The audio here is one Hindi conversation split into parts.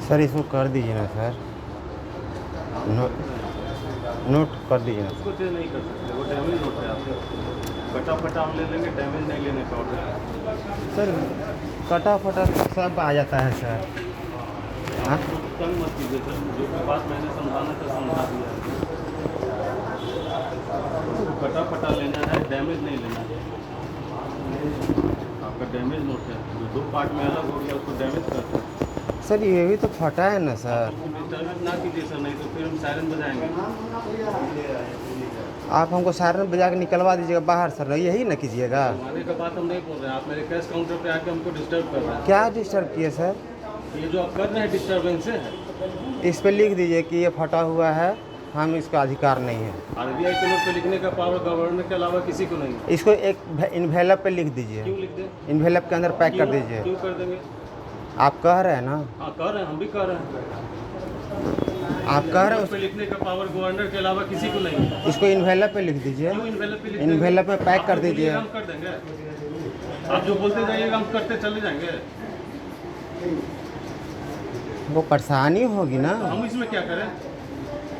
सर इसको कर दीजिए ना सर, नोट कर दीजिए ना। उसको चेंज नहीं कर सकते, वो डैमेज नोट है आपके। कटा फटा हम ले लेंगे, डैमेज नहीं लेने का ऑर्डर। सर कटा फटा सब आ जाता है सर। हाँ तंग मत कीजिए सर, जो भी बात मैंने समझाना था समझा दिया। कटा फटा लेना है, डैमेज नहीं लेना है। आपका डैमेज नोट है, जो 2 पार्ट में अलग हो गया उसको डैमेज करते हैं। सर ये भी तो फटा है ना सर। डिस्टर्बेंस ना कीजिए सर, नहीं तो फिर हम सायरन बजाएंगे। आप हमको सायरन बजा के निकलवा दीजिएगा बाहर सर, यही ना कीजिएगा। आने का बात हम नहीं बोल रहे हैं, आप मेरे कैश काउंटर पे आके हमको डिस्टर्ब कर रहे हैं। क्या डिस्टर्ब किए सर? ये जो आप कर रहे हैं डिस्टर्बेंस है। इस पे लिख दीजिए कि ये फटा हुआ है, हम इसका अधिकार नहीं है। आरबीआई के नोट पे लिखने का पावर गवर्नर के अलावा किसी को नहीं है। इसको एक इन्वेलप पे लिख दीजिए, क्यों लिख दें? इन्वेलप के अंदर पैक कर दीजिए। क्यों कर देंगे? आप कह रहे हैं ना, हाँ कह रहे हैं, हम भी कह रहे हैं। आप कह रहे हैं उस पे लिखने का पावर गवर्नर के अलावा किसी को नहीं है। इसको इन्वेलप पे लिख दीजिए, क्यों इन्वेलप पे लिख देंगे? इन्वेलप में पैक आप कर जो दीजिए। बोलिएगा हम कर देंगे। आप जो बोलते जाइएगा हम करते चले जाएंगे। वो परेशानी होगी ना। हम इसमें क्या करें?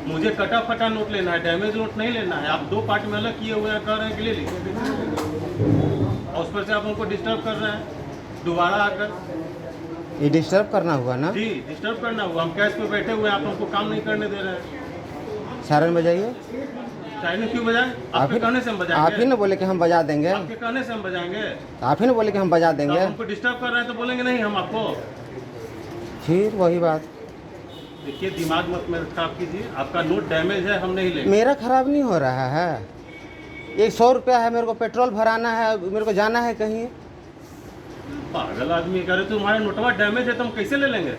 मुझे कटा फटा नोट लेना है, डैमेज नोट नहीं लेना है। आप 2 पार्ट में अलग किए हुए हैं, कह रहे हैं कि ले लीजिए, और उस पर से आप हमको डिस्टर्ब कर रहे हैं दोबारा आकर। ये डिस्टर्ब करना हुआ ना। जी डिस्टर्ब करना हुआ, हम कैश पे बैठे हुए हैं, आप हमको काम नहीं करने दे रहे हैं। सायरन बजाइए। सायरन क्यों बजाएं? आप आपके ही कहने से हम आप बजाएंगे। ही ना बोले कि हम बजा देंगे। आपके कहने से हम बजाएंगे। आप ही ना बोले कि हम बजा तो देंगे। आप हमको डिस्टर्ब कर रहे हैं तो बोलेंगे नहीं हम आपको। फिर वही बात। देखिए दिमाग मत मेरा खराब कीजिए, आपका नोट डैमेज है, हम नहीं लेंगे। मेरा खराब नहीं हो रहा है। ये 100 रुपया है, मेरे को पेट्रोल भराना है, मेरे को जाना है कहीं। पागल आदमी कह रहे तुम्हारा नोटवा डैमेज है तो हम कैसे ले लेंगे?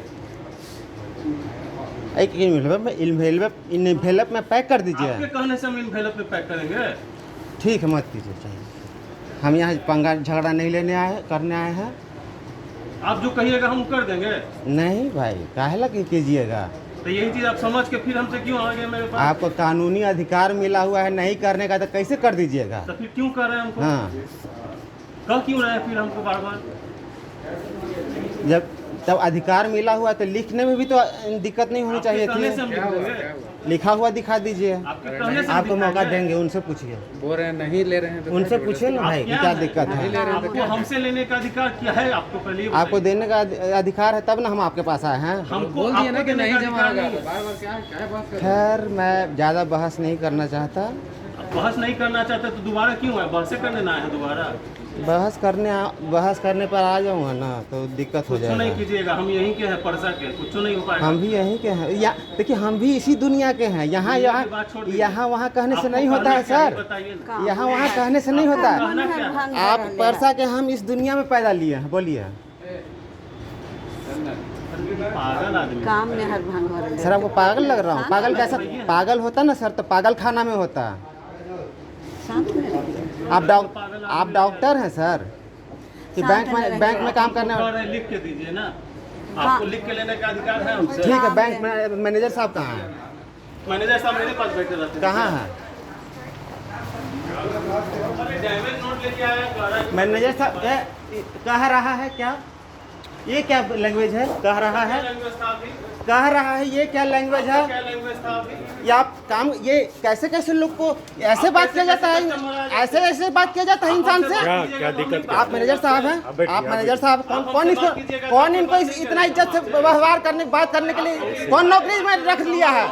एक इन्वेलप में पैक कर दीजिए। आपके कहने से हम इन्वेलप पे पैक करेंगे। ठीक है, मत कीजिए चाहिए। हम यहाँ पंगा झगड़ा नहीं लेने आए, करने आए हैं। आप जो कहिएगा हम कर देंगे। नहीं भाई, काहेला कि कीजिएगा। तो यही चीज आप समझ के फिर हमसे क्यों आ गए मेरे पास? आपको कानूनी अधिकार मिला हुआ है नहीं करने का, तो कैसे कर दीजिएगा? तो फिर क्यों कर रहे हैं हमको? हाँ, कह क्यों रहे हैं फिर हमको बार बार? जब अधिकार मिला हुआ तो लिखने में भी तो दिक्कत नहीं होनी चाहिए कहने से हम थी। लिख देंगे। लिखा हुआ दिखा दीजिए। आपके कहने से हम आपको मौका दिखाएंगे। देंगे, उनसे पूछिए। बोल रहे हैं नहीं ले रहे हैं तो उनसे पूछिए ना भाई कि क्या दिक्कत है। आपको हमसे लेने का अधिकार क्या है? आपको पहले ये आपको बताइए। देने का अधिकार है तब ना हम आपके पास आए हैं। हमको बोल दिया ना आपको कि देने नहीं का जमा अधिकार होगा, नहीं तो है। बार बार क्या बात कर। खैर मैं ज़्यादा बहस नहीं करना चाहता। बहस नहीं करना चाहते तो दोबारा क्यों है? बहस करने ना है दोबारा। बहस करने पर आ जाऊँगा ना तो दिक्कत हो कुछ नहीं जाएगा। कीजिएगा, हम यहीं के हैं, परसा के, कुछ नहीं हो पाएगा। हम भी यहीं के हैं, या देखिए हम भी इसी दुनिया के हैं। यहाँ दुनिया की यहाँ बात छोड़ दीजिए। यहाँ वहाँ कहने से आपको नहीं होता है कहना क्या है, सर। बताइए ना। यहाँ वहाँ कहने से नहीं होता है। कहना क्या है? आप परसा के, हम इस दुनिया में पैदा लिए हैं। बोलिए पागल आदमी। काम में हर भंग हो रही है। सर, आपको पागल लग रहा हूँ? पागल कैसा? पागल होता ना सर तो पागल खाना में होता। शांत में रहिए। आप डॉक्टर हैं सर कि बैंक में काम करने? कह रहे हैं, लिख के दीजिए ना। आपको लिख के लेने का अधिकार है हमसे। ठीक है, बैंक में मैनेजर साहब कहाँ हैं? मैनेजर साहब मेरे पास बैठे रहते हैं। कहाँ हैं डैमेज नोट लेके आया, कह रहा है मैनेजर साहब? कह रहा है क्या? ये क्या लैंग्वेज है? कह रहा है, लैंग्वेज था अभी? कह रहा है, ये क्या लैंग्वेज है? क्या लैंग्वेज था अभी? ये आप काम, ये कैसे लोग को ऐसे बात किया जाता है? ऐसे बात किया जाता है इंसान से? क्या दिक्कत? आप मैनेजर साहब हैं? आप मैनेजर साहब कौन इनको इतना इज्जत से व्यवहार करने, बात करने के लिए कौन नौकरी में रख लिया है?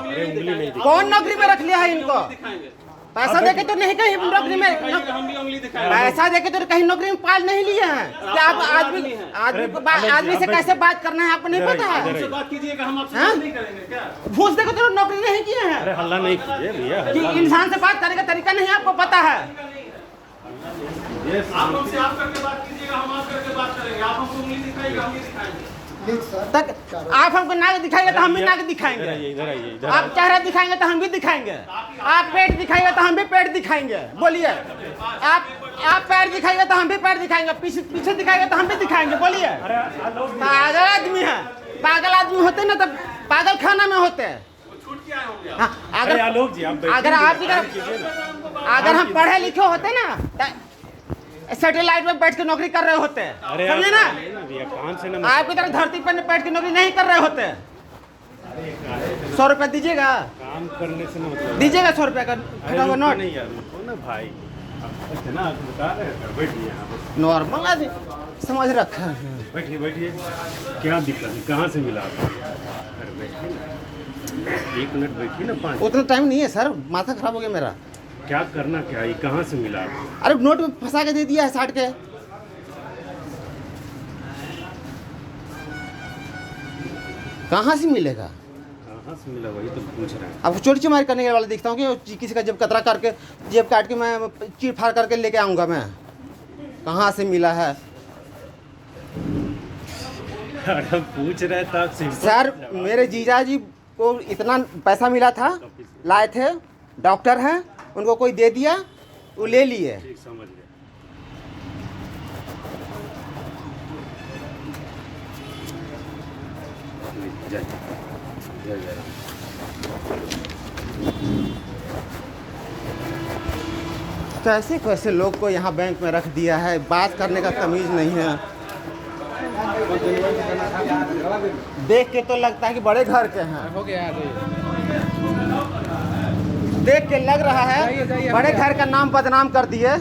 कौन नौकरी में रख लिया है इनको? पैसा देके तो नहीं कहीं नौकरी में, हम भी उंगली दिखाएंगे। पैसा देके तो कहीं नौकरी में पाल नहीं लिए हैं। क्या आप आदमी से कैसे बात करना है आपको नहीं पता है? हमसे बात कीजिएगा, हम आपसे हाँ? बात नहीं करेंगे क्या? घूस देके तो नौकरी नहीं किए हैं। अरे हल्ला नहीं कीजिए भैया। कि इंसान से बात करने का तरीका नहीं आपको पता है। आप हमसे आप करके बात कीजिएगा, हम आप करके बात करेंगे। आप हमको उंगली दिखाइएगा, हम भी दिखाएंगे। तक आप हमको नाक दिखाएंगे तो हम भी नाक दिखाएंगे। इधर आइए, आप चेहरा दिखाएंगे तो हम भी दिखाएंगे। आप पेट दिखाएंगे तो हम भी पेट दिखाएंगे। बोलिए, आप पैर दिखाएंगे तो हम भी पैर दिखाएंगे। पीछे दिखाएंगे तो हम भी दिखाएंगे। बोलिए, पागल आदमी है। पागल आदमी होते ना तब पागल खाना में होते हैं। छूट क्या होंगे? हाँ, अगर हम पढ़े लिखे होते ना तो सैटेलाइट में बैठ के नौकरी कर रहे होते, समझे ना? आपकी तरह धरती पर बैठ के नौकरी नहीं कर रहे होते। 100 रुपया दीजिएगा, काम करने से ना मतलब दीजिएगा 100 रुपया का फटा हुआ नोट। नहीं यार, रुको ना भाई, आप इतना बता रहे हैं, बैठिए यहाँ पे। नॉर्मल आदमी समझ रखा है। बैठिए बैठिए, क्या दिक्कत है, कहाँ से मिला आपको? अरे बैठिए ना, 1 मिनट बैठिए ना, 5। उतना टाइम नहीं है सर, माथा खराब हो गया मेरा। क्या करना क्या है, कहाँ से मिला आपको? अरे नोट में फंसा के दे दिया है 60 के। कहाँ से मिलेगा? कहाँ से मिला वही तो पूछ रहे हैं। अब चोरी चमारी करने वाला दिखता हूँ कि किसी का जेब कतरा करके, जेब काट के मैं चीर फाड़ करके लेके आऊँगा मैं। कहाँ से मिला है अरे पूछ रहे थे आप सिंपल। सर? मेरे जीजा जी को इतना पैसा मिला था, लाए थे, डॉक्टर हैं, उनको कोई दे दिया, वो ले लिए। ठीक समझ गए। जय जय जय राम। कैसे कैसे लोग को यहाँ बैंक में रख दिया है, बात करने का तमीज़ नहीं है। देख के तो लगता है कि बड़े घर के हैं, हो गया देख के लग रहा है बड़े घर का नाम बदनाम कर दिए।